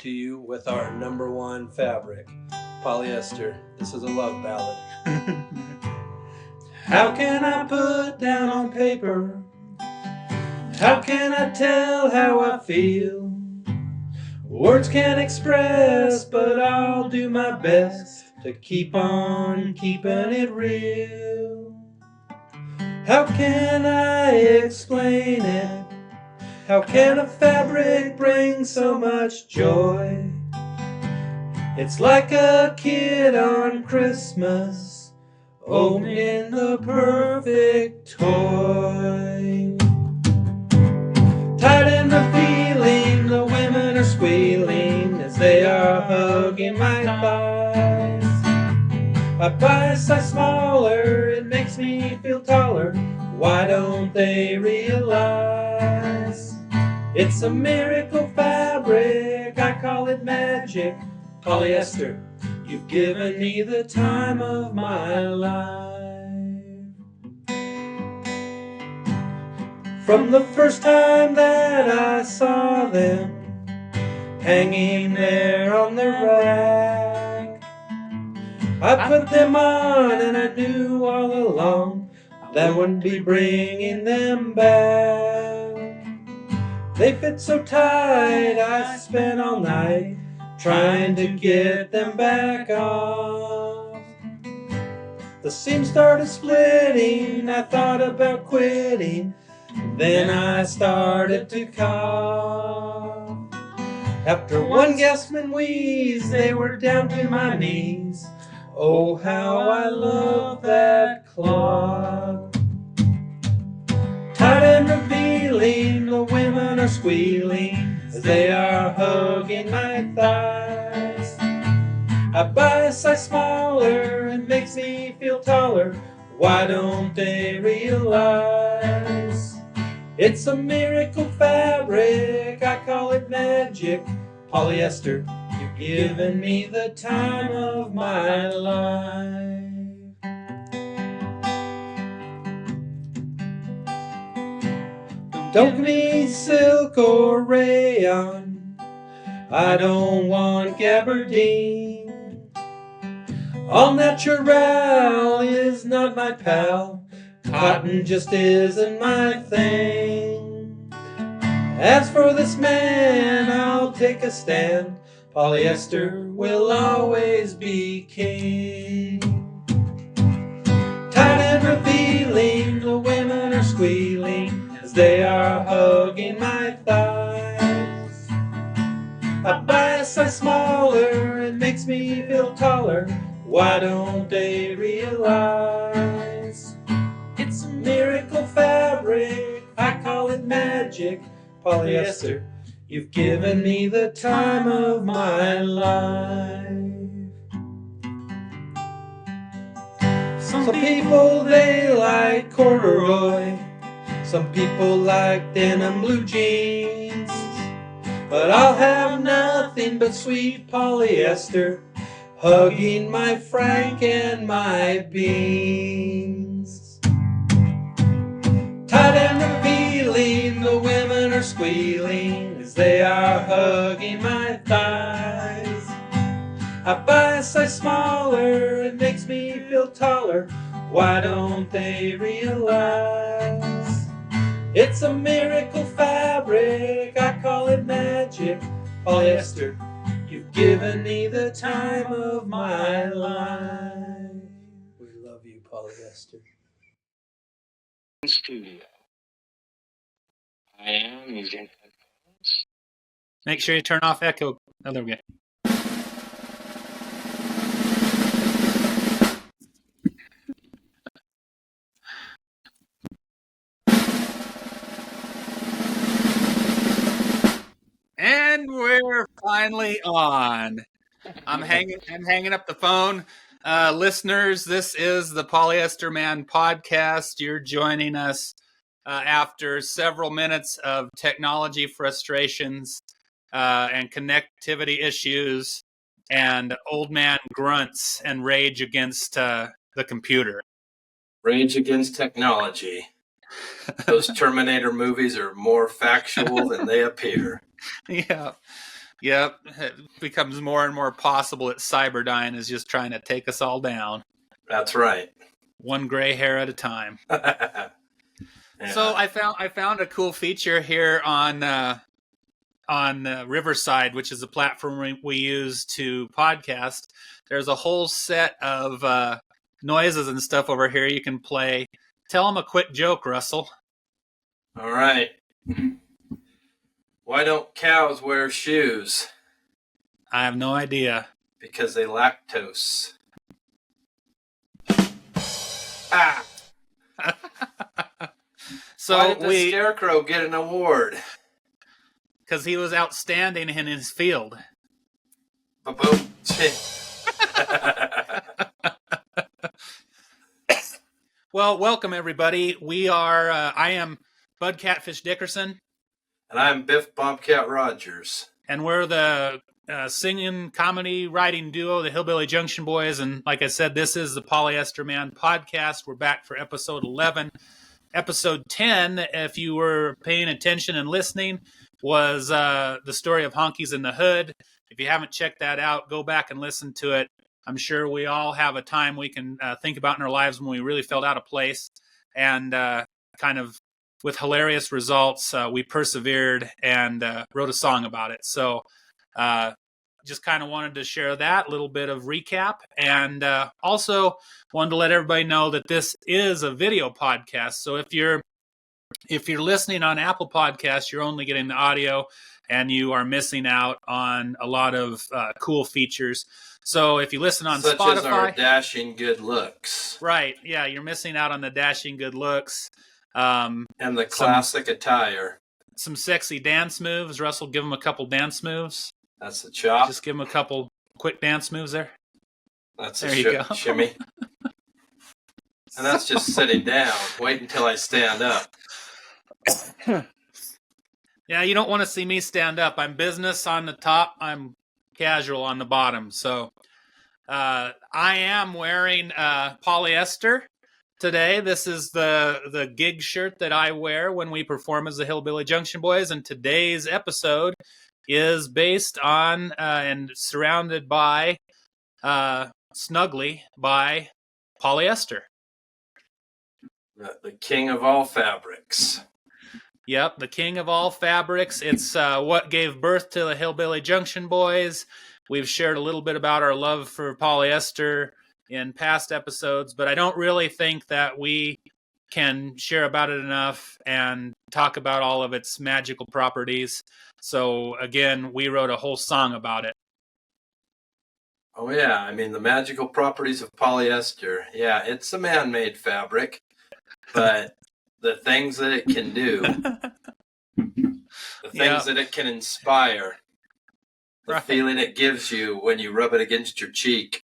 to you with our #1 fabric, polyester. This is a love ballad. How can I put down on paper? How can I tell how I feel? Words can't express, but I'll do my best to keep on keeping it real. How can I explain it? How can a fabric bring so much joy? It's like a kid on Christmas opening the perfect toy. Tight and revealing, the women are squealing as they are hugging my thighs. My bias size smaller, it makes me feel taller. Why don't they realize? It's a miracle fabric, I call it magic. Polyester, you've given me the time of my life. From the first time that I saw them hanging there on the rack, I put them on and I knew all along that I wouldn't be bringing them back. They fit so tight, I spent all night trying to get them back off. The seam started splitting, I thought about quitting, then I started to cough. After one gasp and wheeze, they were down to my knees. Oh, how I love that cloth. Tight and revealing, the women are squealing as they are hugging my thighs. I buy a size smaller, it makes me feel taller. Why don't they realize? It's a miracle fabric, I call it magic. Polyester, you've given me the time of my life. Don't give me silk or rayon, I don't want gabardine. All natural is not my pal, cotton just isn't my thing. As for this man, I'll take a stand. Polyester will always be king. Tight and revealing, the women are squealing as they are hugging my thighs. I buy a size smaller, it makes me feel taller. Why don't they realize? It's a miracle fabric, I call it magic. Polyester, you've given me the time of my life. Some people, they like corduroy. Some people like denim blue jeans. But I'll have nothing but sweet polyester, hugging my Frank and my beans. Tight and revealing, the women are squealing as they are hugging my thighs. I buy a size smaller, it makes me feel taller. Why don't they realize? It's a miracle fabric, I call it magic. Polyester, you've given me the time of my life. We love you, Polyester. Studio. I am using headphones. Make sure you turn off echo. Oh, there we go. And we're finally on. I'm hanging up the phone. Listeners, this is the Polyester Man podcast. You're joining us after several minutes of technology frustrations and connectivity issues and old man grunts and rage against the computer. Rage against technology. Those Terminator movies are more factual than they appear. Yeah. Yep, it becomes more and more possible that Cyberdyne is just trying to take us all down. That's right. One gray hair at a time. Yeah. So I found a cool feature here on Riverside, which is a platform we use to podcast. There's a whole set of noises and stuff over here you can play. Tell them a quick joke, Russell. All right. Why don't cows wear shoes? I have no idea. Because they lactose. Ah! So why did the scarecrow get an award? Because he was outstanding in his field. Ba-boom. Well, welcome everybody. We are. I am Bud Catfish Dickerson, and I'm Biff Bobcat Rogers, and we're the singing comedy writing duo, the Hillbilly Junction Boys. And like I said, this is the Polyester Man podcast. We're back for episode 11. Episode 10, if you were paying attention and listening, was the story of Honkies in the Hood. If you haven't checked that out, go back and listen to it. I'm sure we all have a time we can think about in our lives when we really felt out of place. And kind of with hilarious results, we persevered and wrote a song about it. So just kind of wanted to share that little bit of recap, and also wanted to let everybody know that this is a video podcast. So if you're listening on Apple Podcasts, you're only getting the audio, and you are missing out on a lot of cool features. So if you listen on such Spotify, as our dashing good looks, right? Yeah, you're missing out on the dashing good looks and the classic attire. Some sexy dance moves. Russell, give them a couple dance moves. That's the chop. Just give them a couple quick dance moves there. That's there you go. Shimmy. And that's just sitting down. Wait until I stand up. Yeah, you don't want to see me stand up. I'm business on the top. I'm casual on the bottom. So I am wearing polyester today. This is the gig shirt that I wear when we perform as the Hillbilly Junction Boys. And today's episode is based on and surrounded by, snugly by polyester. The king of all fabrics. Yep, the king of all fabrics. It's what gave birth to the Hillbilly Junction Boys. We've shared a little bit about our love for polyester in past episodes, but I don't really think that we can share about it enough and talk about all of its magical properties. So again, we wrote a whole song about it. Oh yeah, I mean the magical properties of polyester. Yeah, it's a man-made fabric, but the things that it can do, the things that it can inspire, the feeling it gives you when you rub it against your cheek.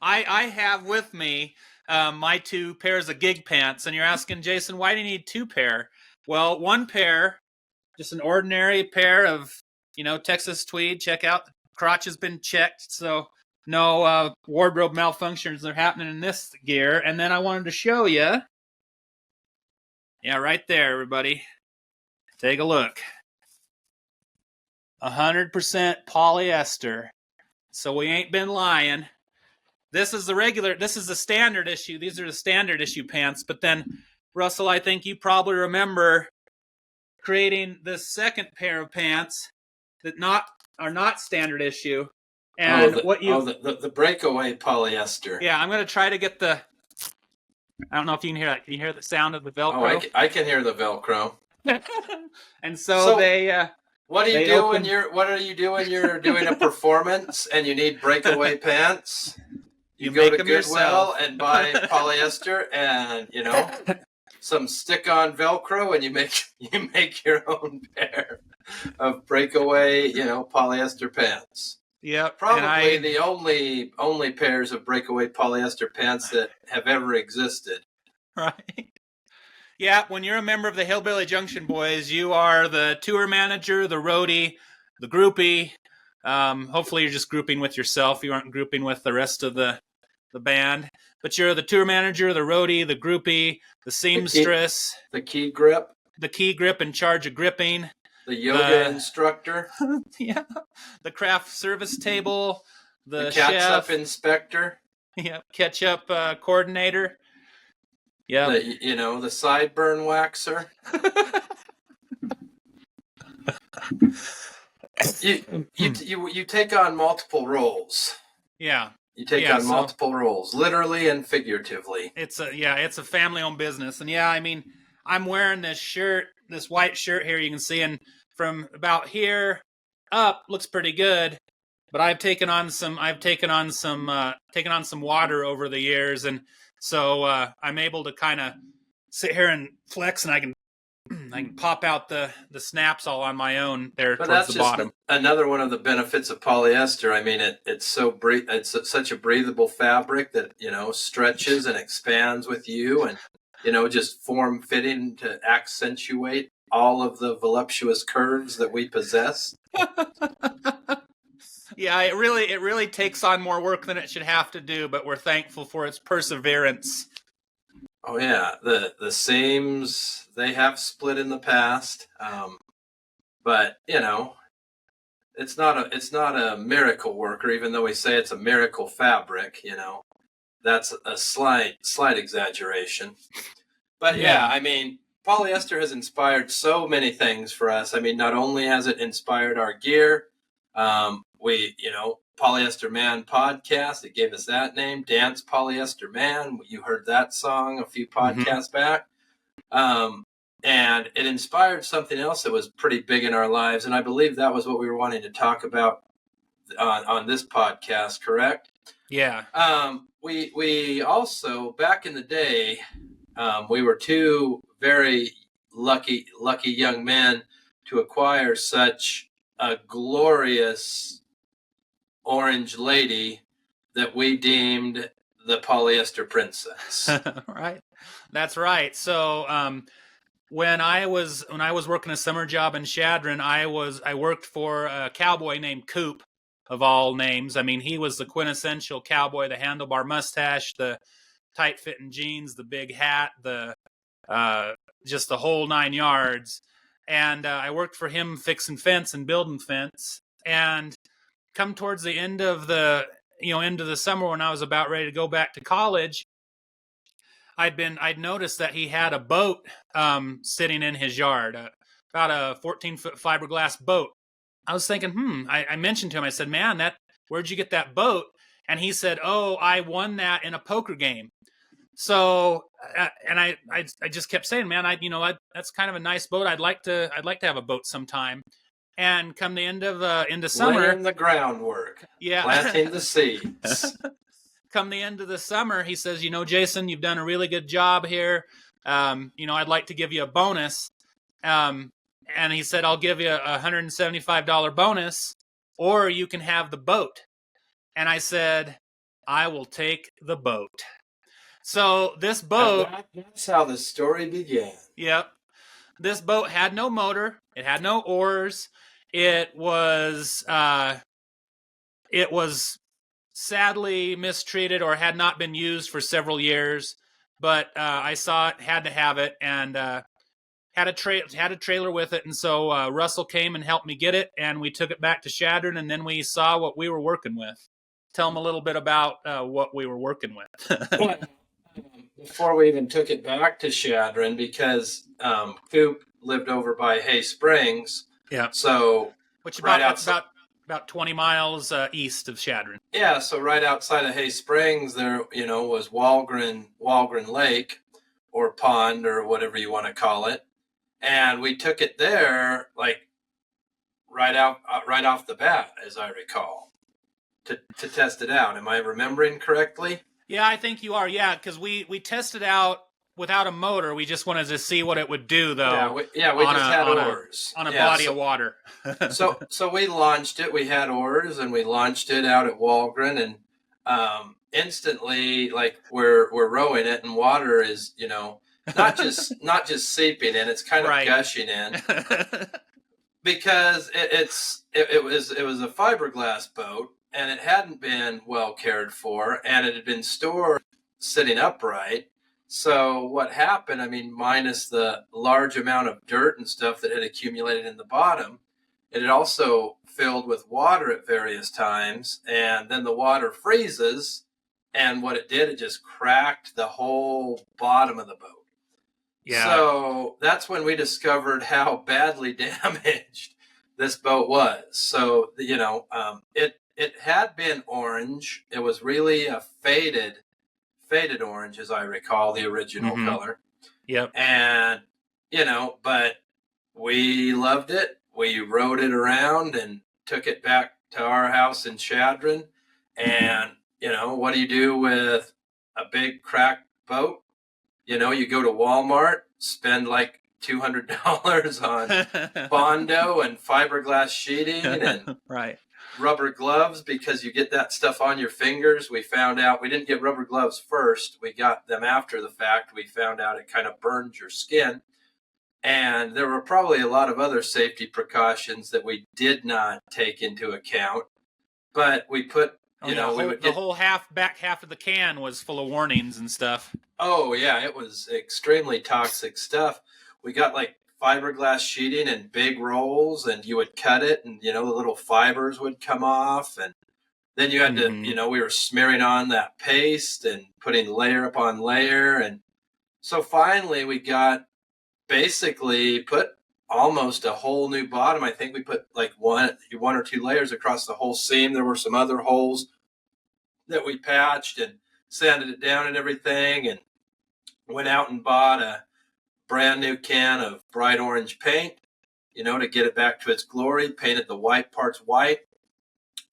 I have with me my two pairs of gig pants, and you're asking, Jason, why do you need two pair? Well, one pair, just an ordinary pair of, Texas tweed. Check out, the crotch has been checked, so no wardrobe malfunctions are happening in this gear. And then I wanted to show you, yeah, right there, everybody. Take a look. 100% polyester. So we ain't been lying. This is the standard issue. These are the standard issue pants. But then, Russell, I think you probably remember creating the second pair of pants that are not standard issue. And the breakaway polyester. Yeah, I'm going to try to get I don't know if you can hear that. Can you hear the sound of the Velcro? Oh, I can hear the Velcro. And so they... What are you doing when you're doing a performance and you need breakaway pants? You go to Goodwill and buy polyester and some stick-on Velcro, and you make your own pair of breakaway polyester pants. Yep. Probably the only pairs of breakaway polyester pants that have ever existed. Right. Yeah, when you're a member of the Hillbilly Junction Boys, you are the tour manager, the roadie, the groupie. Hopefully you're just grouping with yourself. You aren't grouping with the rest of the band. But you're the tour manager, the roadie, the groupie, the seamstress. The key grip. The key grip in charge of gripping. The yoga instructor. Yeah, the craft service table, the catsup chef, inspector. yeah, ketchup coordinator. Yeah, The sideburn waxer. You take on multiple roles. Yeah. You take on multiple roles, literally and figuratively. It's a family-owned business, and yeah, I mean, I'm wearing this shirt, this white shirt here. You can see, and from about here up, looks pretty good. But I've taken on some water over the years, and so I'm able to kind of sit here and flex, and I can pop out the snaps all on my own there but towards that's the bottom. Another one of the benefits of polyester. I mean, it's such a breathable fabric that stretches and expands with you, and just form fitting to accentuate all of the voluptuous curves that we possess. Yeah, it really takes on more work than it should have to do, but we're thankful for its perseverance. Oh yeah, the seams, they have split in the past, but it's not a miracle worker. Even though we say it's a miracle fabric, that's a slight exaggeration. But yeah, I mean, polyester has inspired so many things for us. I mean, not only has it inspired our gear, Polyester Man podcast, it gave us that name, Dance Polyester Man. You heard that song a few podcasts back. And it inspired something else that was pretty big in our lives. And I believe that was what we were wanting to talk about on this podcast, correct? Yeah. We also, back in the day, we were two very lucky young men to acquire such a glorious orange lady that we deemed the Polyester Princess. Right. That's right. So when I was working a summer job in Chadron, I worked for a cowboy named Coop, of all names. I mean, he was the quintessential cowboy, the handlebar mustache, the tight fitting jeans, the big hat, the just the whole 9 yards. And I worked for him fixing fence and building fence. And come towards the end of the summer, when I was about ready to go back to college, I'd noticed that he had a boat sitting in his yard, about a 14-foot fiberglass boat. I was thinking, I mentioned to him, I said, man, where'd you get that boat? And he said, oh, I won that in a poker game. So, and I just kept saying, man, that's kind of a nice boat. I'd like to have a boat sometime. And come the end of summer, laying the groundwork, planting the seeds. Come the end of the summer, he says, Jason, you've done a really good job here. I'd like to give you a bonus. And he said, I'll give you a $175 bonus, or you can have the boat. And I said, I will take the boat. So this boat... That's how the story began. Yep. This boat had no motor. It had no oars. It was sadly mistreated, or had not been used for several years. But I saw it, had to have it, and had a trailer with it. And so Russell came and helped me get it, and we took it back to Chadron, and then we saw what we were working with. Tell them a little bit about what we were working with. Before we even took it back to Chadron, because Coop lived over by Hay Springs. Yeah. So which about 20 miles east of Chadron. Yeah, so right outside of Hay Springs, there was Walgren Lake, or pond, or whatever you want to call it, and we took it there like right off the bat, as I recall, to test it out. Am I remembering correctly? Yeah, I think you are. Yeah, because we tested out without a motor. We just wanted to see what it would do, though. We just had oars on a body of water. so we launched it. We had oars, and we launched it out at Walgren, and instantly, like we're rowing it, and water is not just seeping in. It's kind of gushing in because it was a fiberglass boat, and it hadn't been well cared for, and it had been stored sitting upright. So what happened, I mean, minus the large amount of dirt and stuff that had accumulated in the bottom, it had also filled with water at various times. And then the water freezes. And what it did, it just cracked the whole bottom of the boat. Yeah. So that's when we discovered how badly damaged this boat was. So, it had been orange. It was really a faded orange, as I recall, the original color. Yep. And, but we loved it. We rode it around and took it back to our house in Chadron. And, what do you do with a big cracked boat? You go to Walmart, spend like $200 on Bondo and fiberglass sheeting and right. rubber gloves, because you get that stuff on your fingers. We found out we didn't get rubber gloves first. We got them after the fact. We found out it kind of burns your skin. And there were probably a lot of other safety precautions that we did not take into account. But we put, the whole back half of the can was full of warnings and stuff. Oh, yeah, it was extremely toxic stuff. We got like fiberglass sheeting in big rolls, and you would cut it, and, the little fibers would come off. And then you had to, we were smearing on that paste and putting layer upon layer. And so finally we got basically put almost a whole new bottom. I think we put like one or two layers across the whole seam. There were some other holes that we patched and sanded it down and everything, and went out and bought a brand new can of bright orange paint, to get it back to its glory. Painted the white parts white.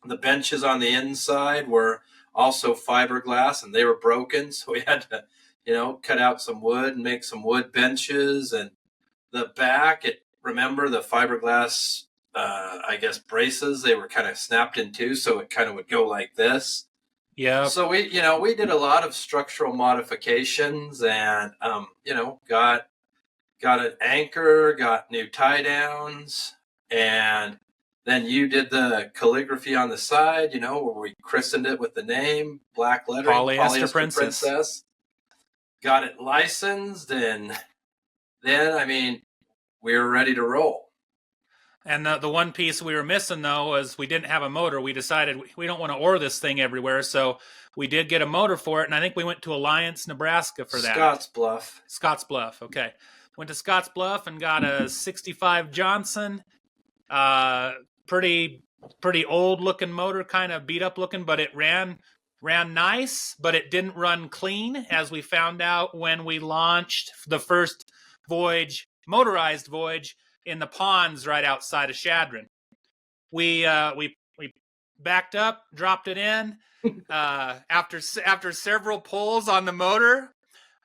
The benches on the inside were also fiberglass, and they were broken, so we had to, cut out some wood and make some wood benches. And the back, remember the fiberglass, braces, they were kind of snapped in two, so it kind of would go like this. Yeah. So we did a lot of structural modifications, and, got an anchor, got new tie downs, and then you did the calligraphy on the side, where we christened it with the name, black lettering, Polyester Princess. Got it licensed, and then, we were ready to roll. And the one piece we were missing, though, was we didn't have a motor. We decided we don't want to oar this thing everywhere, so we did get a motor for it, and I think we went to Alliance, Nebraska for that. Scottsbluff, okay. Went to Scottsbluff and got a 65 Johnson, pretty old-looking motor, kind of beat-up-looking, but it ran nice, but it didn't run clean, as we found out when we launched the first motorized voyage, in the ponds right outside of Chadron. We backed up, dropped it in. After several pulls on the motor,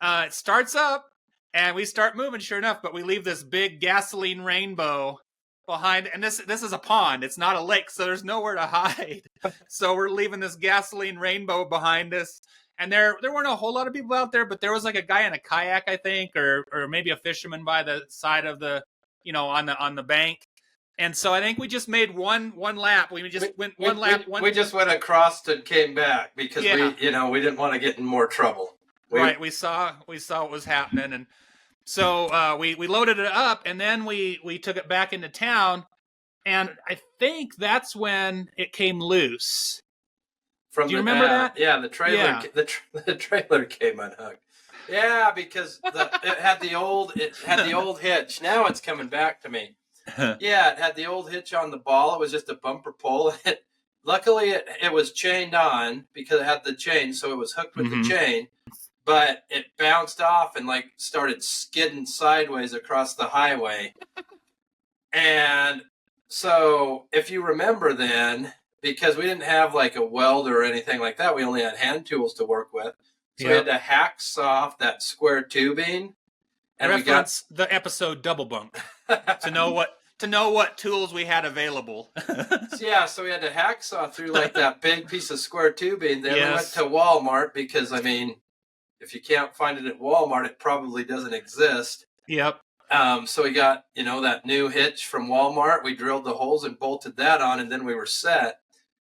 it starts up, and we start moving. Sure enough, but we leave this big gasoline rainbow behind. And this is a pond; it's not a lake, so there's nowhere to hide. So we're leaving this gasoline rainbow behind us. And there weren't a whole lot of people out there, but there was like a guy in a kayak, I think, or maybe a fisherman by the side of the, on the bank. And so I think we just made one lap. We just went one lap. We just went across and came back because we didn't want to get in more trouble. We saw what was happening, and so we loaded it up, and then we took it back into town, and I think that's when it came loose. Do you remember that? Yeah, the trailer. Yeah. The trailer came unhooked. Yeah, because it had the old hitch. Now it's coming back to me. Yeah, it had the old hitch on the ball. It was just a bumper pull. Luckily, it was chained on because it had the chain, so it was hooked with the chain. But it bounced off and started skidding sideways across the highway. And so, if you remember then, because we didn't have a welder or anything like that, we only had hand tools to work with. So we had to hacksaw that square tubing. And reference the episode Double Bunk to know what tools we had available. So we had to hacksaw through that big piece of square tubing. Then we went to Walmart because if you can't find it at Walmart, it probably doesn't exist. Yep. So we got that new hitch from Walmart. We drilled the holes and bolted that on, and then we were set.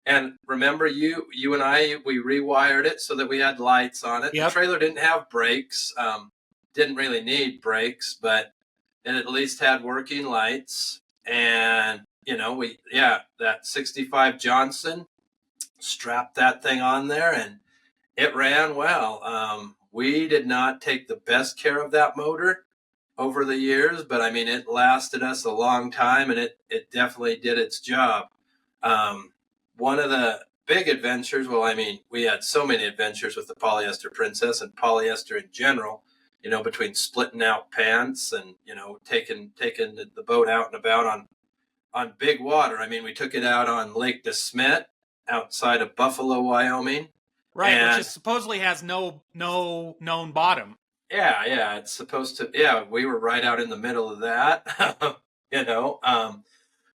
And remember, you and I, we rewired it so that we had lights on it. Yep. The trailer didn't have brakes. Didn't really need brakes, but it at least had working lights. And, that 65 Johnson, strapped that thing on there and it ran well. We did not take the best care of that motor over the years, but I mean, it lasted us a long time and it definitely did its job. One of the big adventures, well, I mean, we had so many adventures with the Polyester Princess and polyester in general, between splitting out pants and, taking the boat out and about on big water. I mean, we took it out on Lake DeSmet outside of Buffalo, Wyoming. Right, which supposedly has no known bottom. Yeah, it's supposed to. Yeah, we were right out in the middle of that.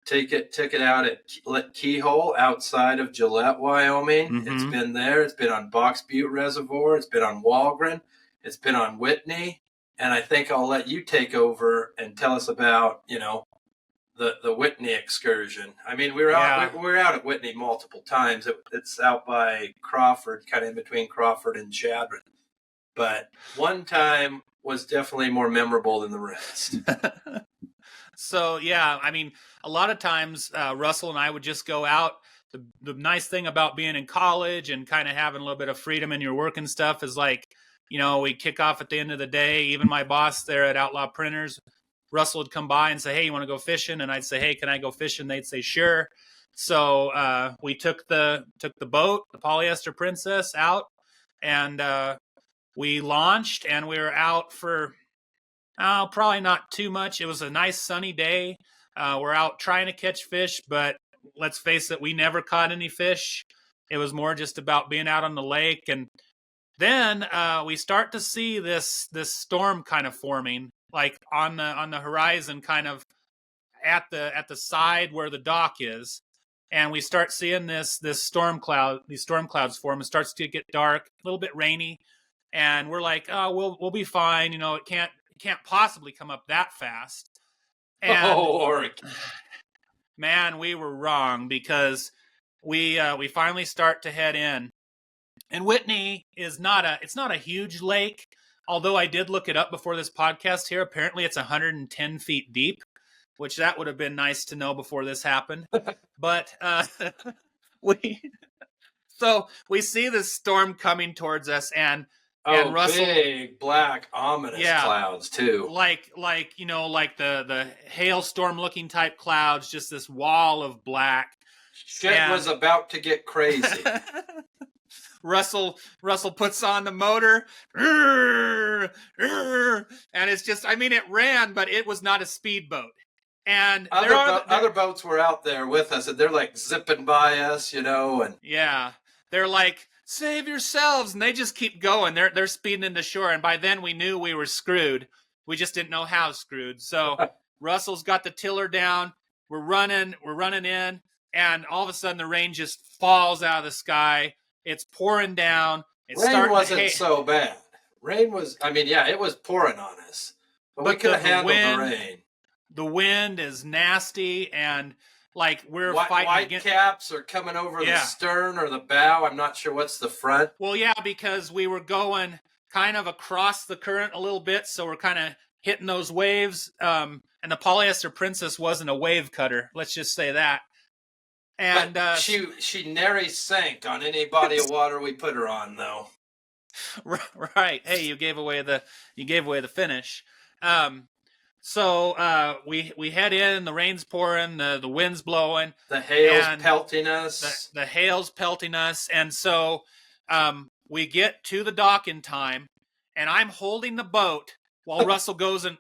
Took it out at Keyhole outside of Gillette, Wyoming. Mm-hmm. It's been there. It's been on Box Butte Reservoir. It's been on Walgren. It's been on Whitney. And I think I'll let you take over and tell us about, the Whitney excursion. I mean, we were out at Whitney multiple times. It's out by Crawford, kind of in between Crawford and Chadron. But one time was definitely more memorable than the rest. So, yeah, I mean, a lot of times Russell and I would just go out. The nice thing about being in college and kind of having a little bit of freedom in your work and stuff is like, we kick off at the end of the day. Even my boss there at Outlaw Printers, Russell would come by and say, hey, you want to go fishing? And I'd say, hey, can I go fishing? They'd say, sure. So we took the boat, the Polyester Princess, out, and we launched, and we were out for probably not too much. It was a nice sunny day. We're out trying to catch fish, but let's face it, we never caught any fish. It was more just about being out on the lake. And then we start to see this storm kind of forming, like on the horizon, kind of at the side where the dock is. And we start seeing these storm clouds form. It starts to get dark, a little bit rainy. And we're like, oh, we'll be fine. It can't possibly come up that fast. And man, we were wrong, because we finally start to head in. And Whitney is not a huge lake, although I did look it up before this podcast here. Apparently it's 110 feet deep, which that would have been nice to know before this happened. But we see this storm coming towards us, and Russell, big black ominous clouds too, like the hailstorm looking type clouds, just this wall of black. Shit was about to get crazy. Russell puts on the motor, and it's just, I mean, it ran, but it was not a speedboat. And other boats were out there with us, and they're like zipping by us, and yeah, they're like, save yourselves, and they just keep going. They're speeding into shore, and by then we knew we were screwed. We just didn't know how screwed. So Russell's got the tiller down. We're running in, and all of a sudden the rain just falls out of the sky. It's pouring down. Rain wasn't so bad. Rain was, it was pouring on us, but we could have handled the rain. The wind is nasty, and like we're fighting. White caps are coming over the stern or the bow. I'm not sure what's the front. Well, yeah, because we were going kind of across the current a little bit, so we're kind of hitting those waves. And the Polyester Princess wasn't a wave cutter. Let's just say that. And she nary sank on any body of water we put her on, though. Right. Hey, you gave away the finish. So we head in. The rain's pouring. The wind's blowing. The hail's pelting us. The hail's pelting us, and so we get to the dock in time. And I'm holding the boat while Russell goes and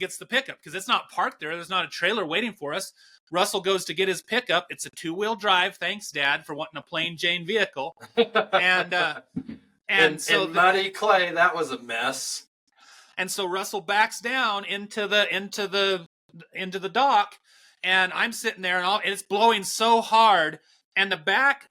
gets the pickup, because it's not parked there. There's not a trailer waiting for us. Russell goes to get his pickup. It's a 2-wheel drive. Thanks, Dad, for wanting a plain Jane vehicle. And so muddy clay, that was a mess. And so Russell backs down into the dock, and I'm sitting there, and it's blowing so hard. And the back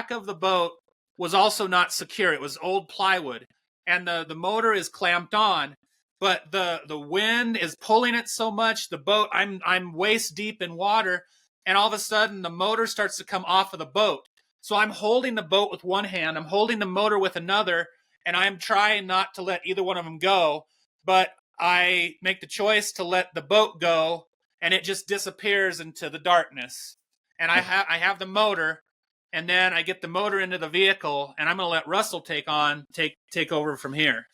of the boat was also not secure. It was old plywood, and the motor is clamped on. But the wind is pulling it so much. The boat, I'm waist deep in water, and all of a sudden the motor starts to come off of the boat. So I'm holding the boat with one hand, I'm holding the motor with another, and I'm trying not to let either one of them go, but I make the choice to let the boat go, and it just disappears into the darkness. And I have the motor, and then I get the motor into the vehicle, and I'm going to let Russell take over from here.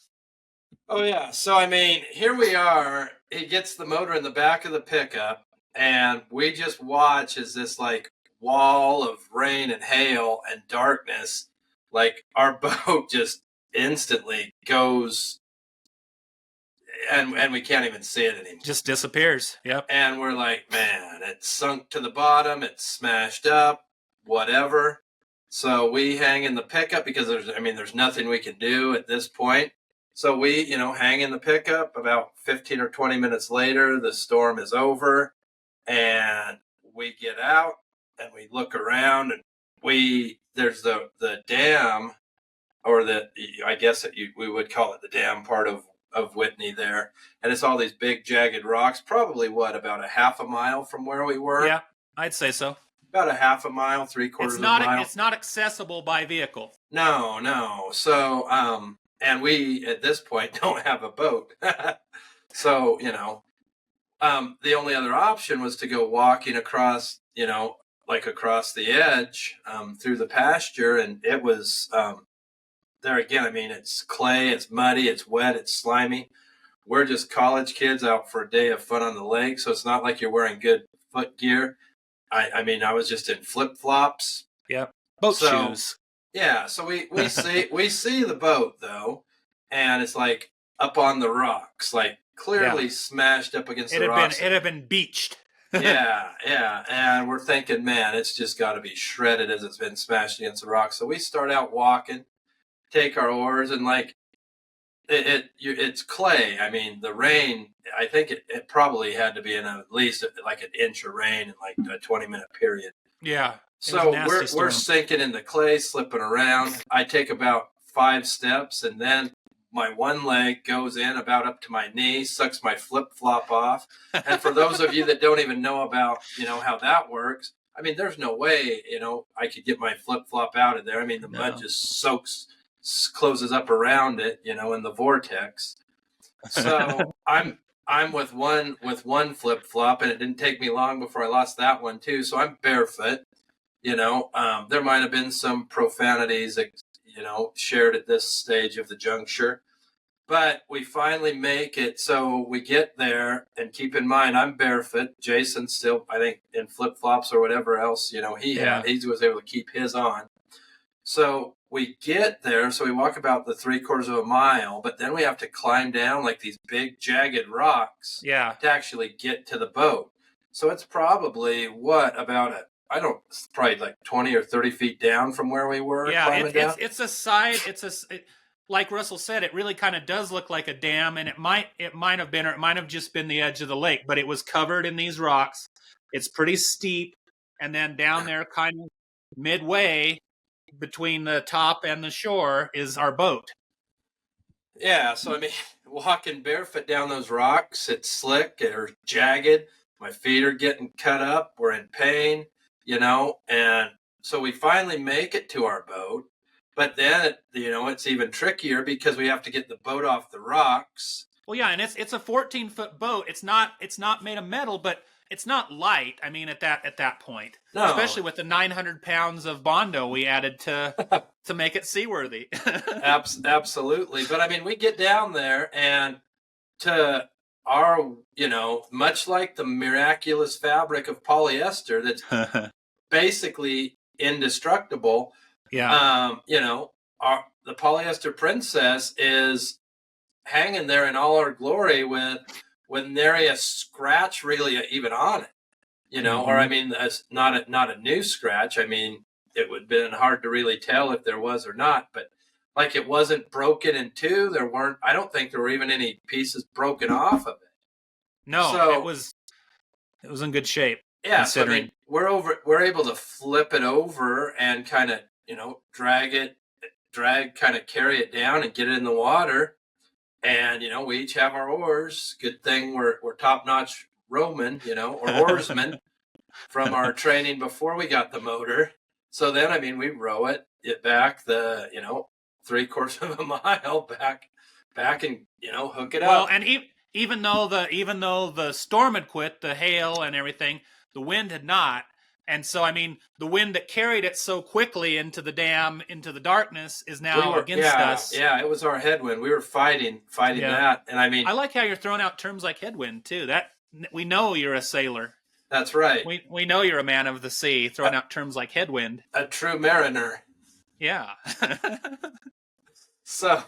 Oh yeah. So I mean, here we are. He gets the motor in the back of the pickup, and we just watch as this like wall of rain and hail and darkness, like our boat just instantly goes, and we can't even see it anymore. Just disappears. Yep. And we're like, man, it's sunk to the bottom. It's smashed up. Whatever. So we hang in the pickup because there's nothing we can do at this point. So we, hang in the pickup. About 15 or 20 minutes later, the storm is over, and we get out and we look around, and there's the dam, or I guess we would call it the dam part of Whitney there, and it's all these big jagged rocks. Probably about a half a mile from where we were. Yeah, I'd say so. About a half a mile, 3/4 of a mile. It's not accessible by vehicle. No. So, and we at this point don't have a boat. So, the only other option was to go walking across, across the edge, through the pasture. And it was, there again, it's clay, it's muddy, it's wet, it's slimy. We're just college kids out for a day of fun on the lake. So it's not like you're wearing good foot gear. I was just in flip-flops. Yep. Boat shoes. Yeah, so we see the boat though, and it's like up on the rocks, like clearly smashed up against the rocks. It had been beached. yeah, and we're thinking, man, it's just got to be shredded as it's been smashed against the rocks. So we start out walking, take our oars, and like it's clay. The rain, I think it probably had to be in at least like an inch of rain in like a 20-minute period. Yeah. So we're sinking in the clay, slipping around. I take about 5 steps, and then my one leg goes in about up to my knee, sucks my flip-flop off. And for those of you that don't even know about, how that works, there's no way, I could get my flip-flop out of there. The mud just closes up around it, in the vortex. So I'm with one flip-flop, and it didn't take me long before I lost that one too. So I'm barefoot. There might have been some profanities that, shared at this stage of the juncture, but we finally make it. So we get there, and keep in mind, I'm barefoot. Jason's still, I think, in flip-flops or whatever else, he was able to keep his on. So we get there. So we walk about the 3/4 of a mile, but then we have to climb down like these big jagged rocks to actually get to the boat. So it's probably probably like 20 or 30 feet down from where we were. Yeah, it's a side. Like Russell said, it really kind of does look like a dam, and it might have been, or it might have just been the edge of the lake, but it was covered in these rocks. It's pretty steep, and then down there, kind of midway between the top and the shore, is our boat. Yeah, so walking barefoot down those rocks, it's slick or jagged. My feet are getting cut up. We're in pain. And so we finally make it to our boat, but then, it's even trickier because we have to get the boat off the rocks. Well, yeah, and it's a 14-foot boat. It's not made of metal, but it's not light. At that point, no. Especially with the 900 pounds of Bondo we added to make it seaworthy. Absolutely. But we get down there, and to our, much like the miraculous fabric of polyester that's basically indestructible. Yeah. The Polyester Princess is hanging there in all her glory with nary a scratch really even on it. Or that's not a new scratch. It would have been hard to really tell if there was or not, but like it wasn't broken in two. I don't think there were even any pieces broken off of it. No, so, it was in good shape. Yeah, considering we're able to flip it over and kind of, carry it down and get it in the water. And, we each have our oars. Good thing we're top-notch rowmen, or oarsmen. from our training before we got the motor. So then, I mean, we row it back the, 3/4 of a mile back and, hook it Well, up. and even though the storm had quit, the hail and everything, the wind had not. And so, I mean, the wind that carried it so quickly into the dam, into the darkness, is now against us. Yeah, it was our headwind. We were fighting that. And I mean, I like how you're throwing out terms like headwind too. That we know you're a sailor. That's right. We know you're a man of the sea, throwing out terms like headwind. A true mariner. Yeah. So,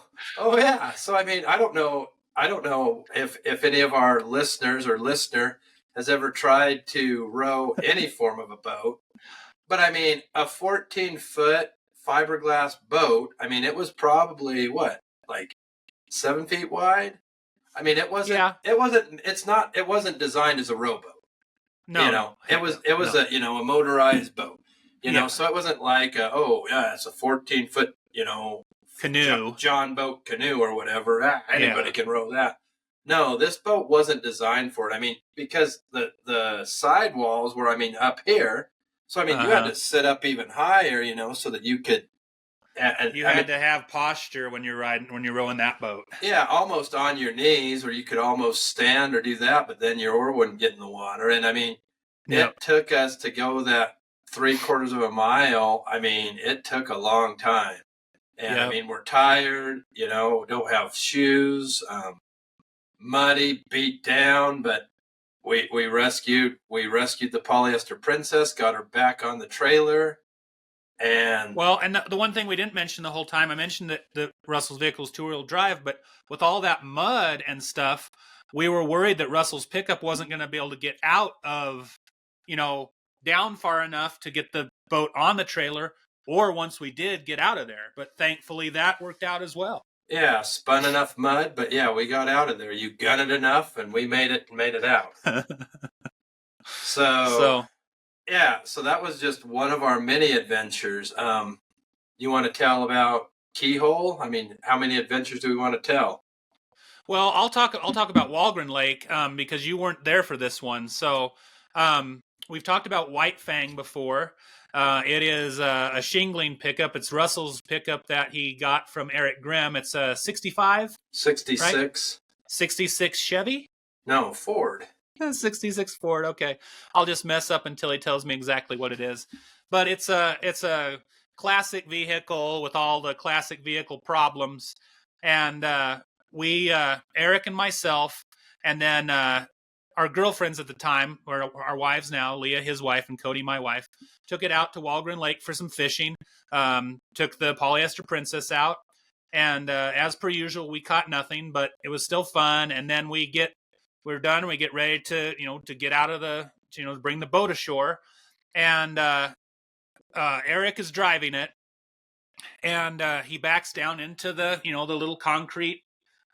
So I mean, I don't know if any of our listeners or listener has ever tried to row any form of a boat. But I mean, a 14-foot fiberglass boat, I mean, it was probably like 7 feet wide? I mean, it wasn't designed as a rowboat. No. It was a motorized boat. So it wasn't like it's a 14-foot, canoe, John boat canoe or whatever. Anybody can row that. No, this boat wasn't designed for it. I mean, because the sidewalls were, up here. So, I mean, you had to sit up even higher, so that you could. And you had to have posture when you're rowing that boat. Yeah, almost on your knees, or you could almost stand or do that, but then your oar wouldn't get in the water. And I mean, it took us to go that 3/4 of a mile. I mean, it took a long time. And I mean, we're tired, don't have shoes, muddy, beat down, but we rescued the Polyester Princess, got her back on the trailer. And the one thing we didn't mention the whole time, I mentioned that the Russell's vehicle is 2-wheel drive, but with all that mud and stuff, we were worried that Russell's pickup wasn't going to be able to get out of, down far enough to get the boat on the trailer, or once we did get out of there. But thankfully that worked out as well. Yeah, spun enough mud, but yeah, we got out of there. You gun it enough, and we made it out. So yeah, so that was just one of our many adventures. You want to tell about Keyhole? I mean, how many adventures do we want to tell? Well, I'll talk about Walgren Lake because you weren't there for this one. So we've talked about White Fang before. It is a shingling pickup. It's Russell's pickup that he got from Eric Grimm. It's a 65? 66. Right? 66 Chevy? No, Ford. 66 Ford. Okay, I'll just mess up until he tells me exactly what it is. But it's a classic vehicle with all the classic vehicle problems. And we, Eric and myself, and then our girlfriends at the time, or our wives now, Leah, his wife, and Cody, my wife, took it out to Walgren Lake for some fishing. Took the Polyester Princess out. And as per usual, we caught nothing, but it was still fun. And then we're done and we get ready to get out of to bring the boat ashore. And Eric is driving it, and he backs down into the the little concrete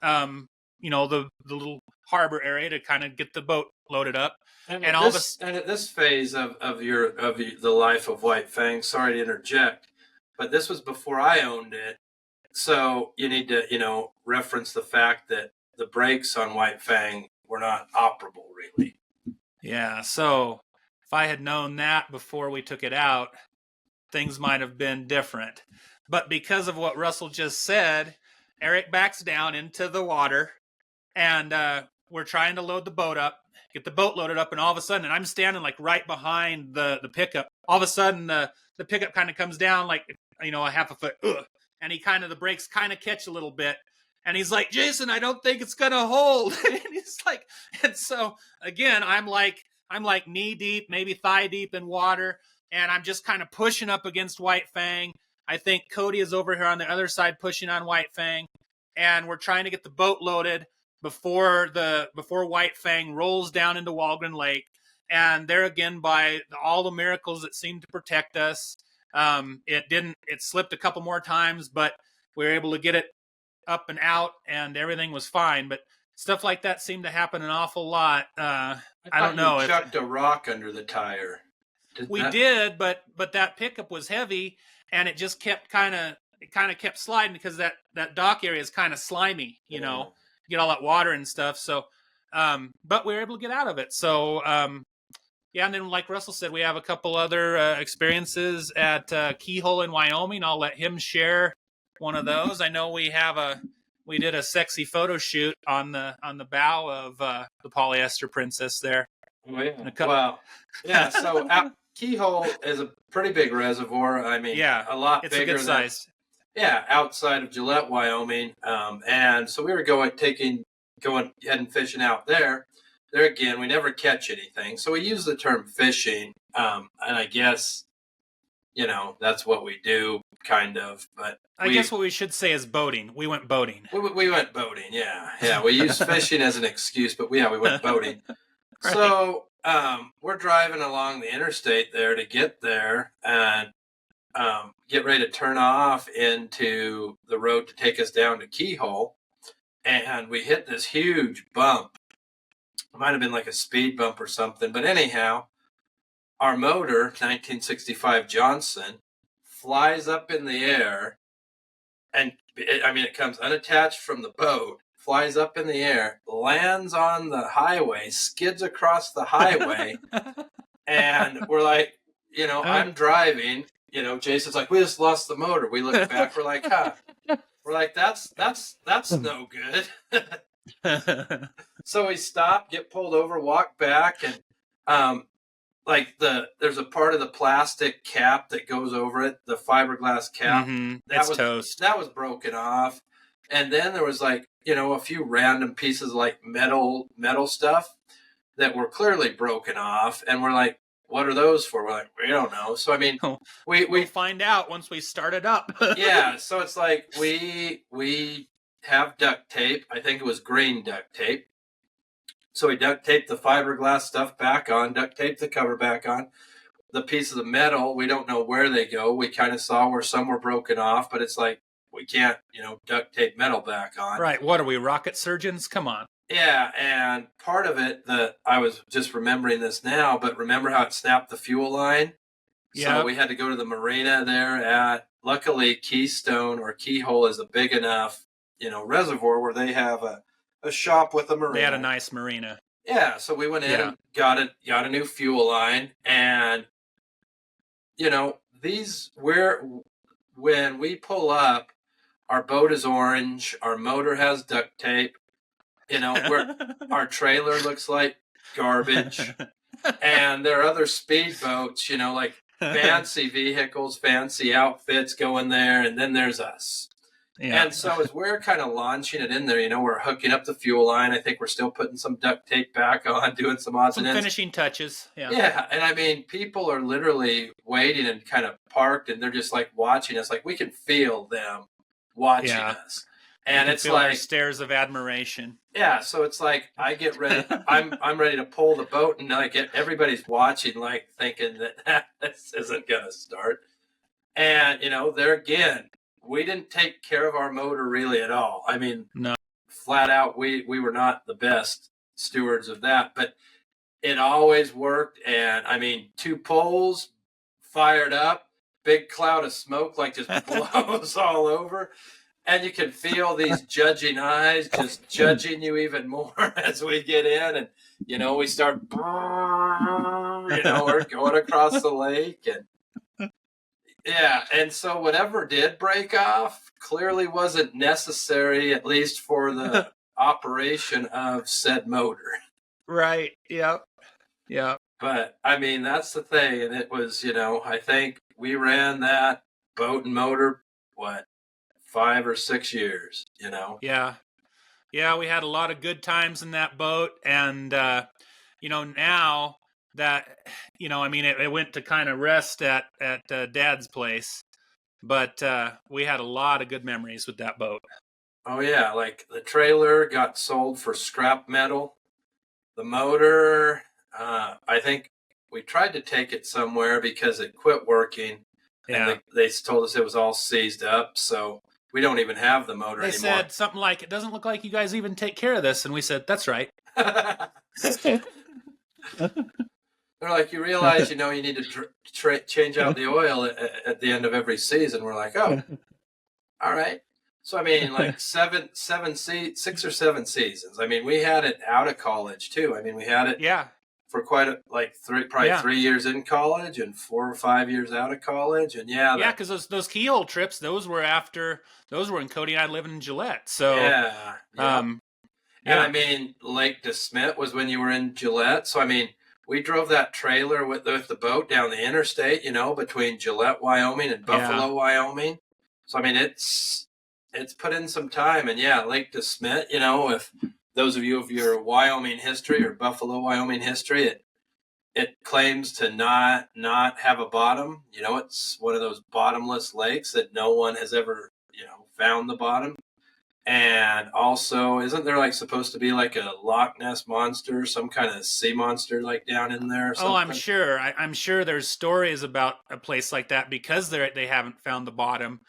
the little harbor area to kind of get the boat loaded up. And at this phase of the life of White Fang, sorry to interject, but this was before I owned it. So you need to, reference the fact that the brakes on White Fang were not operable, really. Yeah, so if I had known that before we took it out, things might have been different. But because of what Russell just said, Eric backs down into the water, and we're trying to load the boat up, get the boat loaded up, and all of a sudden, and I'm standing like right behind the pickup, all of a sudden the pickup kind of comes down like, a half a foot, and the brakes kind of catch a little bit. And he's like, Jason, I don't think it's gonna hold. And he's like, and so again, I'm like knee deep, maybe thigh deep in water, and I'm just kind of pushing up against White Fang. I think Cody is over here on the other side pushing on White Fang, and we're trying to get the boat loaded before White Fang rolls down into Walgren Lake. And there again, by all the miracles that seemed to protect us, it slipped a couple more times, but we were able to get it up and out, and everything was fine. But stuff like that seemed to happen an awful lot. I don't know. You chucked a rock under the tire. We did, but that pickup was heavy, and it just kept kind of kept sliding because that dock area is kind of slimy, you get all that water and stuff. So, but we were able to get out of it. So, Yeah, and then like Russell said, we have a couple other experiences at Keyhole in Wyoming. I'll let him share one of those. I know we did a sexy photo shoot on the bow of the Polyester Princess there. Oh, yeah. Well, yeah. So Keyhole is a pretty big reservoir. I mean, yeah, a lot it's bigger a good size. Yeah, outside of Gillette, Wyoming. And so we were going heading fishing out there. There again, we never catch anything. So we use the term fishing. And I guess, that's what we do, kind of. But I guess what we should say is boating. We went boating. We went boating, yeah. Yeah, we use fishing as an excuse, but we went boating. Right. So we're driving along the interstate there to get there and get ready to turn off into the road to take us down to Keyhole. And we hit this huge bump. It might have been like a speed bump or something. But anyhow, our motor, 1965 Johnson, flies up in the air. And it comes unattached from the boat, flies up in the air, lands on the highway, skids across the highway. And we're like, I'm driving. Jason's like, we just lost the motor. We look back, we're like, huh. We're like, that's no good. So we stop, get pulled over, walk back, and there's a part of the plastic cap that goes over it, the fiberglass cap. That's toast. That was broken off. And then there was a few random pieces of metal stuff that were clearly broken off. And we're like, what are those for? We're like, we don't know. So, I mean, we'll find out once we start it up. Yeah. So it's like we have duct tape. I think it was green duct tape. So we duct taped the fiberglass stuff back on, duct taped the cover back on. The pieces of metal, we don't know where they go. We kind of saw where some were broken off, but it's like, we can't, duct tape metal back on. Right. What are we, rocket surgeons? Come on. Yeah, and part of it, I was just remembering this now, but remember how it snapped the fuel line? Yeah. So we had to go to the marina there luckily Keystone or Keyhole is a big enough, reservoir where they have a shop with a marina. They had a nice marina. Yeah, so we went in and got a new fuel line, and when we pull up, our boat is orange, our motor has duct tape, our trailer looks like garbage, and there are other speedboats, like fancy vehicles, fancy outfits going there, and then there's us. Yeah. And so as we're kind of launching it in there, we're hooking up the fuel line. I think we're still putting some duct tape back on, doing some odds and ends. Finishing touches. Yeah. Yeah. And I mean, people are literally waiting and kind of parked, and they're just watching us. We can feel them watching us. And it's stares of admiration. Yeah. So it's I get ready. I'm ready to pull the boat, and everybody's watching, thinking that this isn't going to start. And, there again, we didn't take care of our motor really at all. I mean, no. Flat out, we were not the best stewards of that, but it always worked. And I mean, 2 poles fired up, big cloud of smoke just blows all over. And you can feel these judging eyes just judging you even more as we get in. And, we start, we're going across the lake. And yeah, and so whatever did break off clearly wasn't necessary, at least for the operation of said motor. Right. Yep. Yeah. But I mean, that's the thing. And it was, I think we ran that boat and motor, 5 or 6 years, Yeah. Yeah, we had a lot of good times in that boat. And, now that, it went to kind of rest at Dad's place. But we had a lot of good memories with that boat. Oh, yeah. The trailer got sold for scrap metal. The motor, I think we tried to take it somewhere because it quit working. Yeah. And they told us it was all seized up. So we don't even have the motor anymore. They said something like, it doesn't look like you guys even take care of this. And we said, that's right. They're like, you realize, you need to change out the oil at the end of every season. We're like, oh, all right. So, I mean, 6 or 7 seasons. I mean, we had it out of college, too. I mean, we had it for probably 3 years in college and 4 or 5 years out of college. And because those keyhole trips, those were when Cody and I living in Gillette. So yeah. yeah. And I mean, Lake DeSmet was when you were in Gillette. So I mean, we drove that trailer with the boat down the interstate, between Gillette, Wyoming and Buffalo, Wyoming. So I mean, it's put in some time. And Lake DeSmet, if those of you of your Wyoming history or Buffalo, Wyoming history, it claims to not have a bottom. It's one of those bottomless lakes that no one has ever, found the bottom. And also, isn't there supposed to be a Loch Ness monster, some kind of sea monster down in there? Or something? Oh, I'm sure. I'm sure there's stories about a place like that because they haven't found the bottom.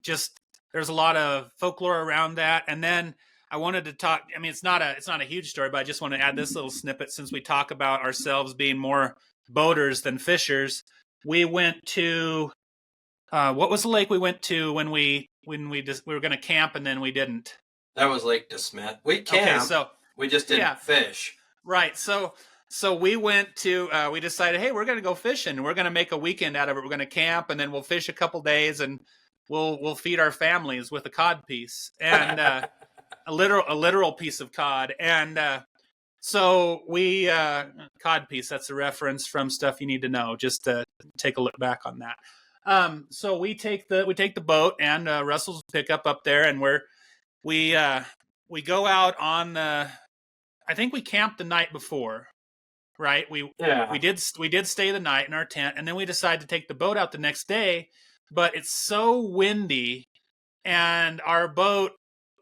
Just there's a lot of folklore around that. And then I wanted to talk. I mean, it's not a huge story, but I just want to add this little snippet since we talk about ourselves being more boaters than fishers. We went to what was the lake we went to when we were going to camp and then we didn't? That was Lake DeSmet. We camped. Okay, so we just didn't fish. Right. So we went to. We decided, hey, we're going to go fishing. We're going to make a weekend out of it. We're going to camp and then we'll fish a couple days and we'll feed our families with a cod piece and a literal piece of cod. And so we cod piece. That's a reference from Stuff You Need to Know. Just to take a look back on that. So we take the boat and Russell's pickup up there, and we go out on the. I think we camped the night before, right? We did stay the night in our tent, and then we decided to take the boat out the next day. But it's so windy, and our boat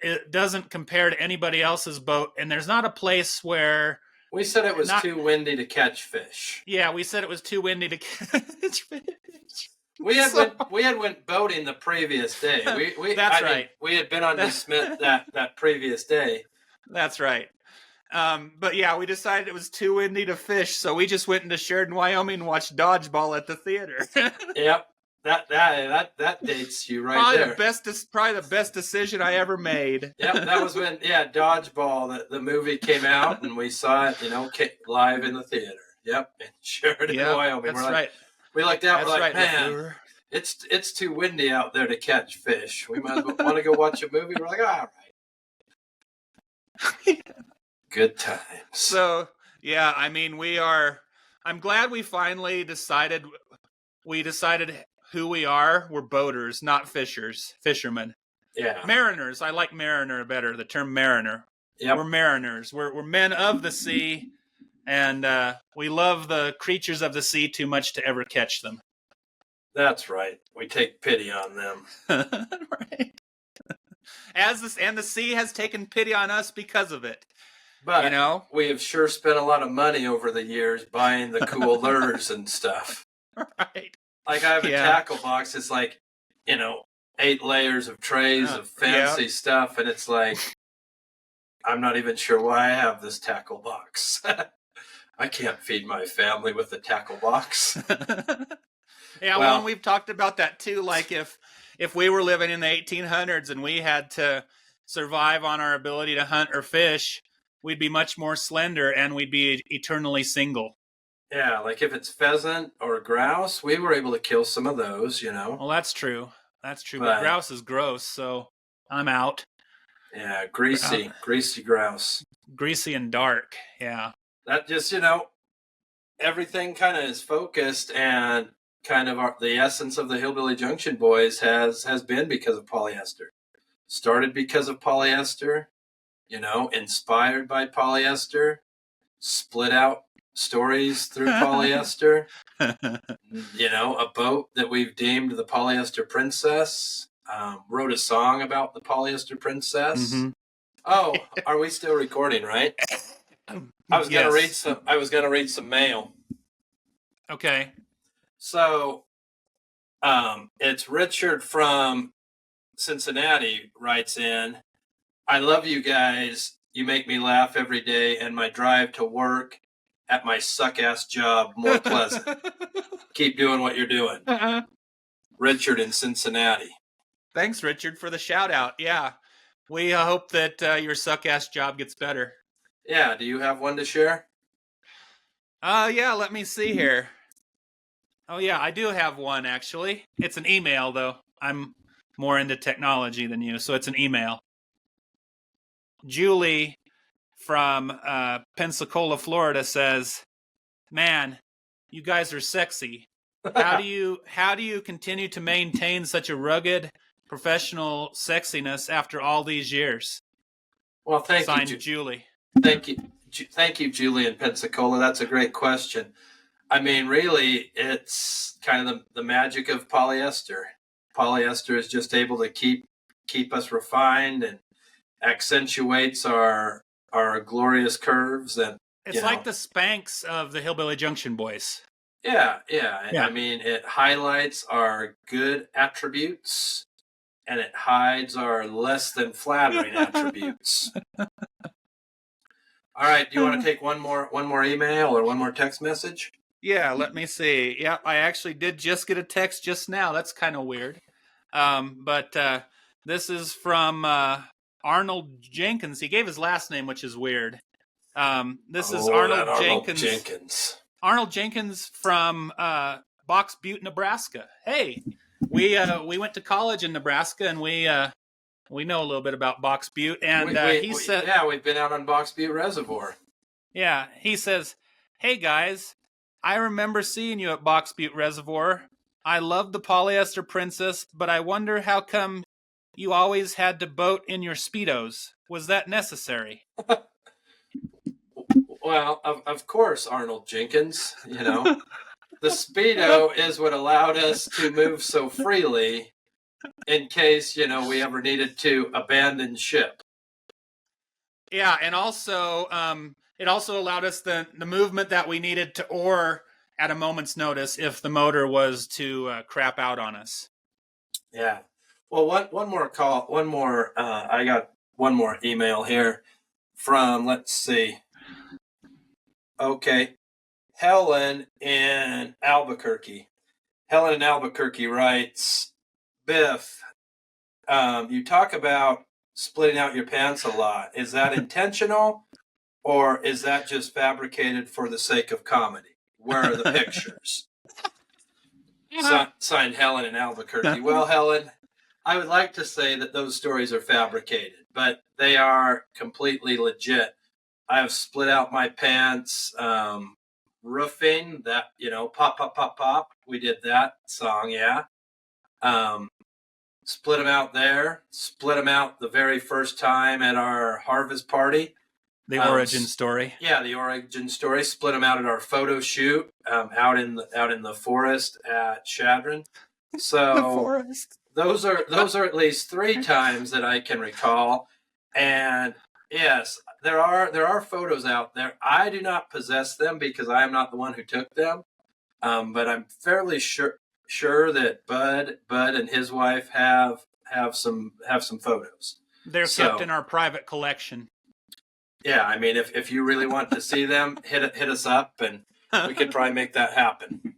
it doesn't compare to anybody else's boat, and there's not a place where. We said it was too windy to catch fish. Yeah, we said it was too windy to catch fish. We had went boating the previous day. That's right. We had been on DeSmet that previous day. That's right. But yeah, we decided it was too windy to fish, so we just went into Sheridan, Wyoming, and watched dodgeball at the theater. Yep, that dates you right there. Probably the best decision I ever made. Yep, that was when dodgeball the movie came out, and we saw it live in the theater. Yep, in Sheridan, Wyoming. That's right. We looked out. We're like, man, it's too windy out there to catch fish. We might as well want to go watch a movie. We're like, all right. Good times. So yeah, I mean, I'm glad we finally decided. We decided who we are. We're boaters, not fishermen. Yeah. Mariners. I like mariner better. The term mariner. Yeah. We're mariners. We're men of the sea. And we love the creatures of the sea too much to ever catch them. That's right. We take pity on them. Right. And the sea has taken pity on us because of it. But we have sure spent a lot of money over the years buying the cool lures and stuff. Right. I have a tackle box. It's 8 layers of trays of fancy stuff, and it's I'm not even sure why I have this tackle box. I can't feed my family with a tackle box. Well, we've talked about that too. If we were living in the 1800s and we had to survive on our ability to hunt or fish, we'd be much more slender and we'd be eternally single. Yeah, if it's pheasant or grouse, we were able to kill some of those, Well, that's true. But grouse is gross, so I'm out. Yeah, greasy grouse. Greasy and dark, yeah. That just, everything kind of is focused, and kind of the essence of the Hillbilly Junction Boys has been because of polyester. Started because of polyester, inspired by polyester, split out stories through polyester. A boat that we've deemed the Polyester Princess. Wrote a song about the Polyester Princess. Mm-hmm. Oh, are we still recording, right? I was going to read some mail. Okay. So, it's Richard from Cincinnati writes in, I love you guys. You make me laugh every day, and my drive to work at my suck-ass job more pleasant. Keep doing what you're doing. Uh-huh. Richard in Cincinnati. Thanks, Richard, for the shout-out. Yeah. We hope that your suck-ass job gets better. Yeah, do you have one to share? Yeah, let me see here. Oh, yeah, I do have one, actually. It's an email, though. I'm more into technology than you, so it's an email. Julie from Pensacola, Florida says, "Man, you guys are sexy. How do you continue to maintain such a rugged professional sexiness after all these years?" Well, thank Signed, you, Julie. thank you, thank you, Julie in Pensacola. That's a great question. I mean, really, it's kind of the magic of polyester. Polyester is just able to keep us refined and accentuates our glorious curves, and It's like the Spanx of the Hillbilly Junction Boys. yeah. Yeah. I mean, it highlights our good attributes and it hides our less than flattering attributes. All right, do you want to take one more email or one more text message? Yeah, let me see. Yeah, I actually did just get a text just now. That's kind of weird. But this is from Arnold Jenkins. He gave his last name, which is weird. This is Arnold Jenkins. Arnold Jenkins from Box Butte, Nebraska. Hey, we went to college in Nebraska, and we know a little bit about Box Butte. And he said, "Yeah, we've been out on Box Butte Reservoir." Yeah, he says, "Hey guys, I remember seeing you at Box Butte Reservoir. I loved the Polyester Princess, but I wonder how come you always had to boat in your Speedos. Was that necessary?" Well, of course, Arnold Jenkins. The Speedo is what allowed us to move so freely in case, we ever needed to abandon ship. Yeah, and also it also allowed us the movement that we needed to oar at a moment's notice if the motor was to crap out on us. Yeah. Well, one more call. I got one more email here from, let's see. Okay. Helen in Albuquerque. Helen in Albuquerque writes, "Biff, you talk about splitting out your pants a lot. Is that intentional or is that just fabricated for the sake of comedy? Where are the pictures?" Signed, Helen in Albuquerque. Well, Helen, I would like to say that those stories are fabricated, but they are completely legit. I have split out my pants, roofing that, pop, pop, pop, pop. We did that song, yeah. Split them out there. Split them out the very first time at our harvest party. The origin story. Yeah, the origin story. Split them out at our photo shoot out in the forest at Chadron. So the forest. Those are at least 3 times that I can recall. And yes, there are photos out there. I do not possess them because I am not the one who took them. But I'm fairly sure that Bud and his wife have some photos. They're kept in our private collection. Yeah, I mean, if you really want to see them, hit us up, and we could probably make that happen.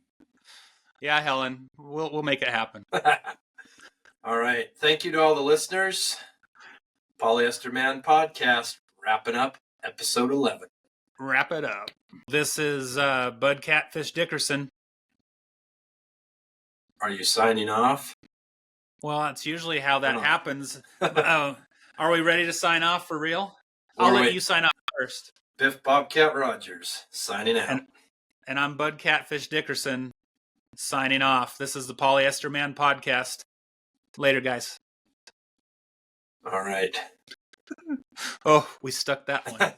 Yeah, Helen, we'll make it happen. All right, thank you to all the listeners. Polyester Man Podcast, wrapping up episode 11. Wrap it up. This is Bud Catfish Dickerson. Are you signing off? Well, that's usually how that happens. Are we ready to sign off for real? I'll let you sign off first. Biff Bobcat Rogers, signing out. And I'm Bud Catfish Dickerson, signing off. This is the Polyester Man Podcast. Later, guys. All right. Oh, we stuck that one.